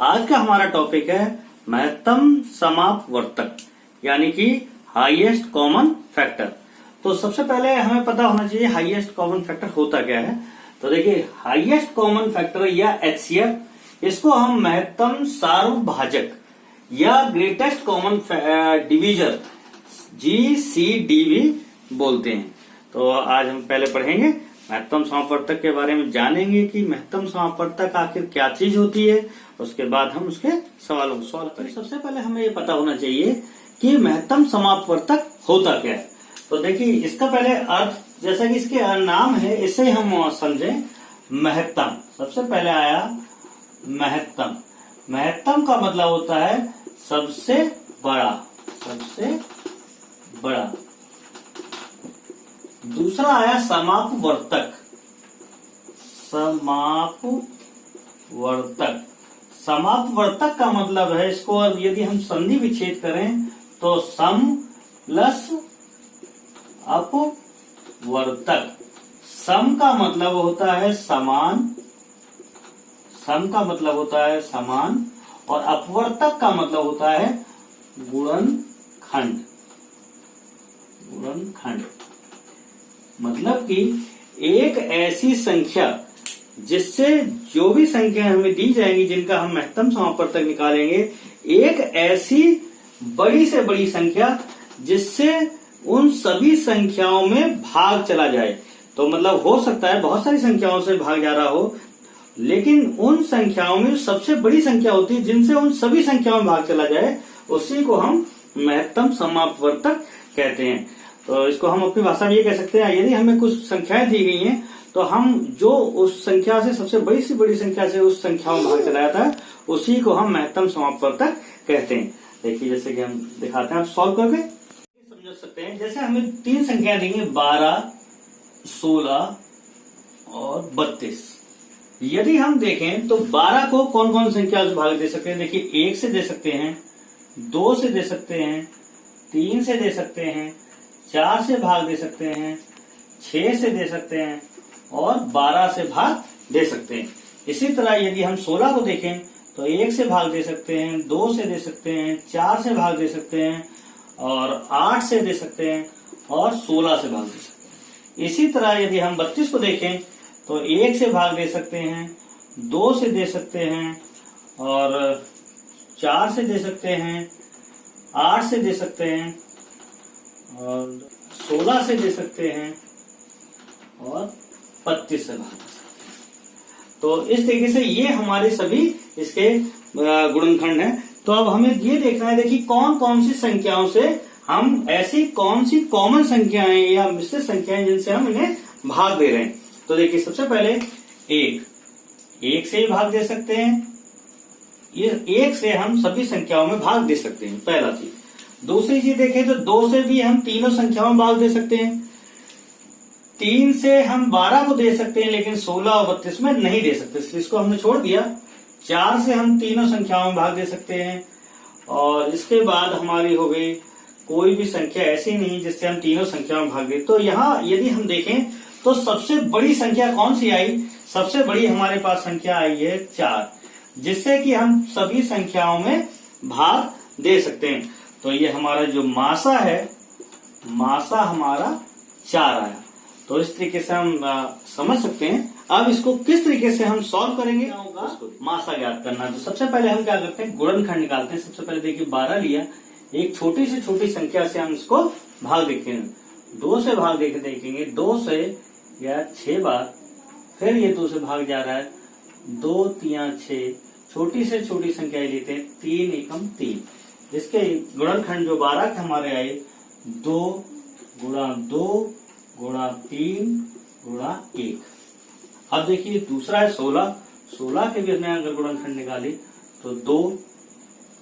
आज का हमारा टॉपिक है महत्तम समापवर्तक यानी कि हाईएस्ट कॉमन फैक्टर। तो सबसे पहले हमें पता होना चाहिए हाईएस्ट कॉमन फैक्टर होता क्या है। तो देखिए हाईएस्ट कॉमन फैक्टर या एचसीएफ, इसको हम महत्तम सार्वभाजक या ग्रेटेस्ट कॉमन डिवीजर GCD बोलते हैं। तो आज हम पहले पढ़ेंगे महत्तम समापवर्तक के बारे में, जानेंगे कि महत्तम समापवर्तक आखिर क्या चीज होती है। उसके बाद हम उसके सवालों को सॉल्व करेंगे। सबसे पहले हमें ये पता होना चाहिए कि महत्तम समापवर्तक होता क्या है। तो देखिए इसका पहले अर्थ, जैसा कि इसके नाम है इससे हम समझें। महत्तम, सबसे पहले आया महत्तम। महत्तम का मतलब होता है सबसे बड़ा, सबसे बड़ा। दूसरा आया समापवर्तक, समापवर्तक। समापवर्तक का मतलब है, इसको यदि हम संधि विच्छेद करें तो सम प्लस अपवर्तक। सम का मतलब होता है समान, सम का मतलब होता है समान, और अपवर्तक का मतलब होता है गुणनखंड। गुणनखंड मतलब कि एक ऐसी संख्या जिससे जो भी संख्या हमें दी जाएंगी जिनका हम महत्तम समापवर्तक निकालेंगे, एक ऐसी बड़ी से बड़ी संख्या जिससे उन सभी संख्याओं में भाग चला जाए। तो मतलब हो सकता है बहुत सारी संख्याओं से भाग जा रहा हो, लेकिन उन संख्याओं में सबसे बड़ी संख्या होती है जिनसे उन सभी संख्याओं में भाग चला जाए, उसी को हम महत्तम समापवर्तक कहते हैं। तो इसको हम अपनी भाषा में ये कह सकते हैं, यदि हमें कुछ संख्याएं दी गई हैं तो हम जो उस संख्या से सबसे बड़ी से बड़ी संख्या से उस संख्याओं में भाग चला जाता है, उसी को हम महत्तम समापवर्तक कहते हैं। देखिए जैसे कि हम दिखाते हैं, आप सॉल्व करके समझ सकते हैं। जैसे हमें तीन संख्या देंगे 12, 16 और 32। यदि हम देखें तो 12 को कौन कौन संख्या से भाग दे सकते हैं। देखिए 1 से दे सकते हैं, 2 से दे सकते हैं, 3 से दे सकते हैं, 4 से भाग दे सकते हैं, 6 से दे सकते हैं और 12 से भाग दे सकते हैं। इसी तरह यदि हम 16 को देखें तो 1 से भाग दे सकते हैं, 2 से दे सकते हैं, 4 से भाग दे सकते हैं और 8 से दे सकते हैं और 16 से भाग दे सकते हैं। इसी तरह यदि हम 32 को देखें तो 1 से भाग दे सकते हैं, 2 से दे सकते हैं और 4 से दे सकते हैं, 8 से दे सकते हैं और 16 से दे सकते हैं और 32 से भाग दे सकते हैं। तो इस तरीके से ये हमारे सभी इसके गुणनखंड हैं। तो अब हमें ये देखना है, देखिए कौन कौन सी संख्याओं से हम, ऐसी कौन सी कॉमन संख्याएं या मिश्रित संख्याएं जिनसे हम इन्हें भाग दे रहे हैं। तो देखिए सबसे पहले 1 से ही भाग दे सकते हैं। ये 1 से हम सभी संख्याओं में भाग दे सकते हैं, पहला चीज। दूसरी चीज देखें तो 2 से भी हम तीनों संख्याओं में भाग दे सकते हैं। 3 से हम 12 को दे सकते हैं, लेकिन 16 और 32 में नहीं दे सकते, इसलिए इसको हमने छोड़ दिया। 4 से हम तीनों संख्याओं में भाग दे सकते हैं। और इसके बाद हमारी हो गई कोई भी संख्या ऐसी नहीं जिससे हम तीनों संख्याओं में भाग दे। तो यहाँ यदि हम देखें तो सबसे बड़ी संख्या कौन सी आई? सबसे बड़ी हमारे पास संख्या आई है 4, जिससे कि हम सभी संख्याओं में भाग दे सकते हैं। तो ये हमारा जो मासा है, मासा हमारा 4 आया। तो इस तरीके से हम समझ सकते हैं। अब इसको किस तरीके से हम सॉल्व करेंगे, उसको मासा ज्ञात करना। तो सबसे पहले हम क्या करते हैं, गुणनखंड निकालते हैं। सबसे पहले देखिए 12 लिया, एक छोटी से छोटी संख्या से हम इसको भाग देखेंगे। 2 से भाग देखेंगे, 2 से या 6 बार, फिर ये 2 से भाग जा रहा है, 2 3 6, छोटी से छोटी संख्या लेते हैं, 3 एकम 3। इसके गुणनखंड जो 12 के हमारे आए, 2 गुणा 2 गुणा 3 गुणा 1। अब देखिए दूसरा है 16। 16 के भी हमने अगर गुणनखंड निकाले तो 2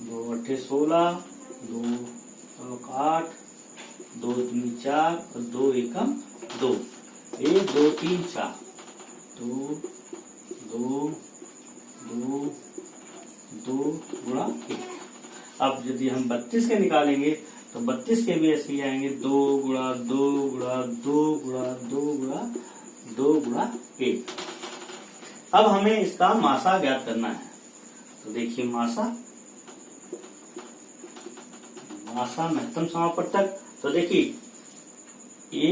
2 8 16, 2 8, 2 3 4 और 2 एकम 2, 1 2 3 4, 2 2 2 2 गुणा 1। अब यदि हम 32 के निकालेंगे तो 32 के भी ऐसे ही आएंगे, 2 गुणा 2 गुणा 2 गुणा 2 गुणा 2 गुणा 1। अब हमें इसका मासा ज्ञात करना है। तो देखिए मासा महत्तम समापवर्तक। तो देखिए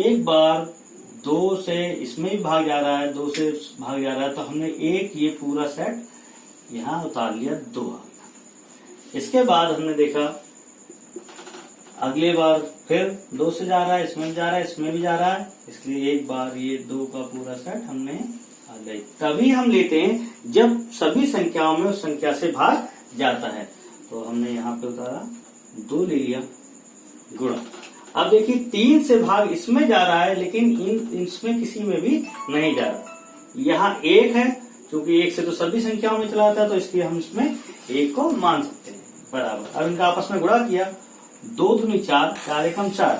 एक बार 2 से इसमें भी भाग जा रहा है, 2 से भाग जा रहा है, तो हमने एक ये पूरा सेट यहां उतार लिया, 2 आ गया। इसके बाद हमने देखा अगले बार फिर 2 से जा रहा है, इसमें भी जा रहा है, इसमें भी जा रहा है, इसलिए एक बार ये 2 का पूरा सेट हमने आ गए। तभी हम लेते हैं जब सभी संख्याओं में उस संख्या से भाग जाता है। तो हमने यहाँ पे उतारा, 2 ले लिया, गुणा। अब देखिए 3 से भाग इसमें जा रहा है, लेकिन इसमें किसी में भी नहीं जा रहा। यहाँ 1 है, क्योंकि 1 से तो सभी संख्याओं में चला जाता है, तो इसलिए हम इसमें 1 को मान सकते हैं बराबर। अब इनका आपस में गुणा किया, 2 दूनी 4, 4 एकम 4,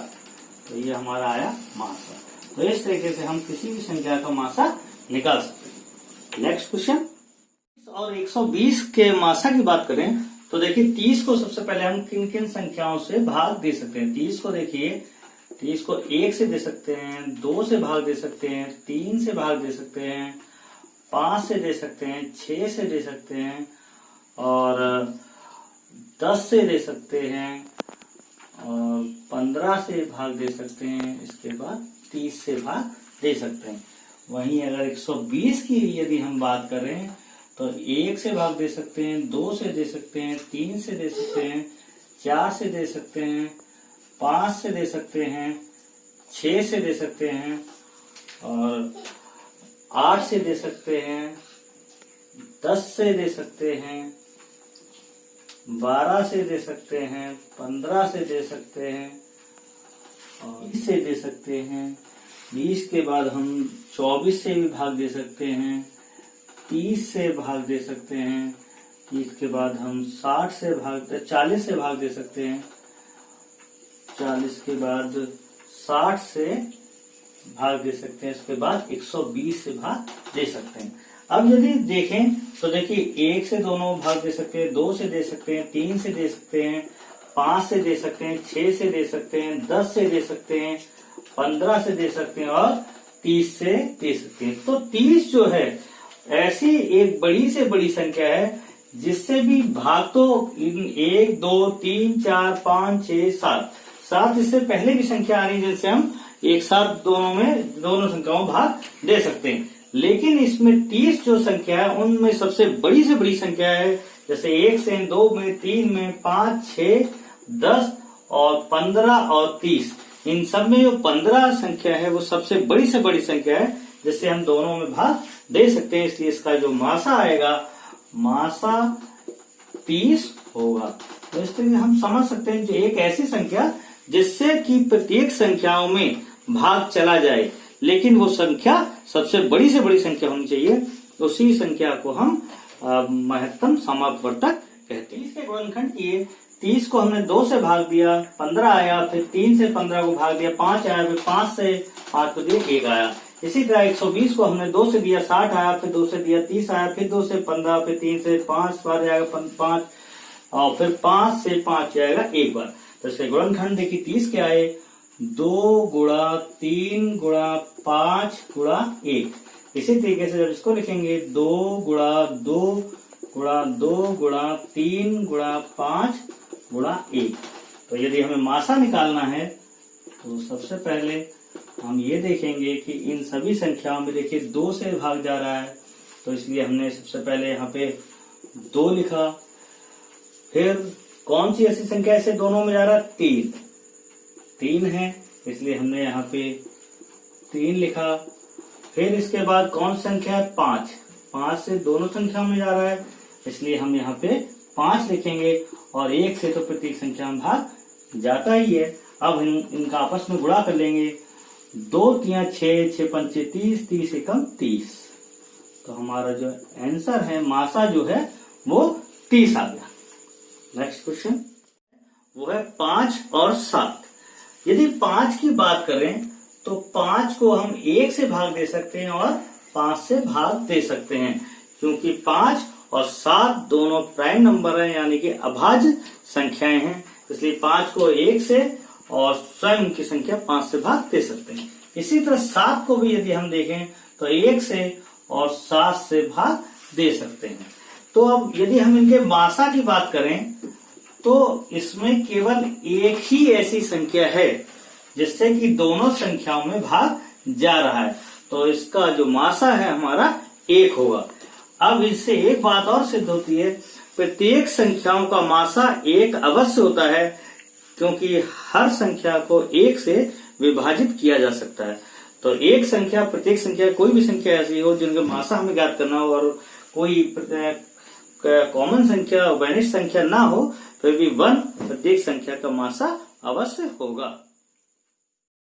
तो ये हमारा आया मासा। तो इस तरीके से हम किसी भी संख्या का मासा निकाल सकते हैं। Next question. और 120 के मासा की बात करें तो देखिए 30 को सबसे पहले हम किन किन संख्याओं से भाग दे सकते हैं। 30 को देखिए, 30 को 1 से दे सकते हैं, 2 से भाग दे सकते हैं, 3 से भाग दे सकते हैं, 5 से दे सकते हैं, 6 से दे सकते हैं, और 10 से दे सकते हैं, और 15 से भाग दे सकते हैं। इसके बाद 30 से भाग दे सकते हैं। वहीं अगर 120 की यदि हम बात करें तो 1 से भाग दे सकते हैं, 2 से दे सकते हैं, 3 से दे सकते हैं, 4 से दे सकते हैं, 5 से दे सकते हैं, 6 से दे सकते हैं, और 8 से दे सकते हैं, 10 से दे सकते हैं, 12 से दे सकते हैं, 15 से दे सकते हैं, और 20 से दे सकते हैं। 20 के बाद हम 24 से भी भाग दे सकते हैं, 30 से भाग दे सकते हैं, 30 के बाद हम 40 से भाग दे सकते हैं, 40 के बाद 60 से भाग दे सकते हैं, इसके बाद 120 से भाग दे सकते हैं। अब यदि देखें तो देखिए 1 से दोनों भाग दे सकते हैं, 2 से दे सकते हैं, 3 से दे सकते हैं, 5 से दे सकते हैं, 6 से दे सकते हैं, 10 से दे सकते हैं, 15 से दे सकते हैं, और 30 से दे सकते हैं। तो 30 जो है ऐसी एक बड़ी से बड़ी संख्या है जिससे भी भाग तो 1, 2, 3, 4, 5, 6, 7 इससे पहले भी संख्या आ रही है जिनसे हम एक साथ दोनों संख्याओं भाग दे सकते हैं। लेकिन इसमें 30 जो संख्या है उनमें सबसे बड़ी से बड़ी संख्या है, जैसे 1 से 2 में, 3 में, 5, 6, 10 और 15 और 30, इन सब में जो 15 संख्या है वो सबसे बड़ी से बड़ी संख्या है जिससे हम दोनों में भाग दे सकते हैं। इसलिए इसका जो मासा आएगा, मासा 30 होगा। तो इस तरीके हम समझ सकते हैं जो एक ऐसी संख्या जिससे कि प्रत्येक संख्याओं में भाग चला जाए, लेकिन वो संख्या सबसे बड़ी से बड़ी संख्या होनी चाहिए, उसी संख्या को हम महत्तम समापवर्तक कहते हैं। इसके गुणनखंड किए, 30 को हमने 2 से भाग दिया, 15 आया, फिर 3 से 15 को भाग दिया, 5 आया, फिर 5 से 5 को दिया, 1 आया। इसी तरह 120 को हमने 2 से दिया, 60 आया, फिर 2 से दिया, 30 आया, फिर 2 से 15, फिर 3 से 5 बार जाएगा 5, और फिर 5 से 5 जाएगा 1 बार। तो इसके गुणनखंड देखिए 30 के आए, 2 गुणा 3 गुणा 5 गुणा 1। इसी तरीके से जब इसको लिखेंगे 2 गुणा 2 गुणा 2 गुणा 3 गुणा 5 गुणा 1। तो यदि हमें मासा निकालना है तो सबसे पहले हम ये देखेंगे कि इन सभी संख्याओं में देखिए 2 से भाग जा रहा है, तो इसलिए हमने सबसे पहले यहाँ पे 2 लिखा। फिर कौन सी ऐसी संख्या ऐसे दोनों में जा रहा है? 3 है, इसलिए हमने यहाँ पे 3 लिखा। फिर इसके बाद कौन सी संख्या है? 5 से दोनों संख्याओं में जा रहा है, इसलिए हम यहाँ पे 5 लिखेंगे, और 1 से तो प्रत्येक संख्या में भाग जाता ही है। अब इनका आपस में गुणा कर लेंगे, 2 3 6, 6 5 30, 30 एकम 30। तो हमारा जो आंसर है, मासा जो है वो 30 आ गया। नेक्स्ट क्वेश्चन वो है 5 और 7। यदि 5 की बात करें तो 5 को हम 1 से भाग दे सकते हैं और 5 से भाग दे सकते हैं, क्योंकि 5 और 7 दोनों प्राइम नंबर हैं, यानी कि अभाज्य संख्याएं हैं। इसलिए 5 को 1 से और स्वयं की संख्या 5 से भाग दे सकते हैं। इसी तरह 7 को भी यदि हम देखें तो 1 से और 7 से भाग दे सकते हैं। तो अब यदि हम इनके मासा की बात करें तो इसमें केवल एक ही ऐसी संख्या है जिससे कि दोनों संख्याओं में भाग जा रहा है, तो इसका जो मासा है हमारा 1 होगा। अब इससे एक बात और सिद्ध होती है, प्रत्येक संख्याओं का मासा 1 अवश्य होता है, क्योंकि हर संख्या को 1 से विभाजित किया जा सकता है। तो एक संख्या, प्रत्येक संख्या, कोई भी संख्या ऐसी हो जिनका मासा हमें ज्ञात करना हो और कोई कॉमन संख्या, वैनिश संख्या ना हो, फिर भी 1 प्रत्येक संख्या का मासा अवश्य होगा।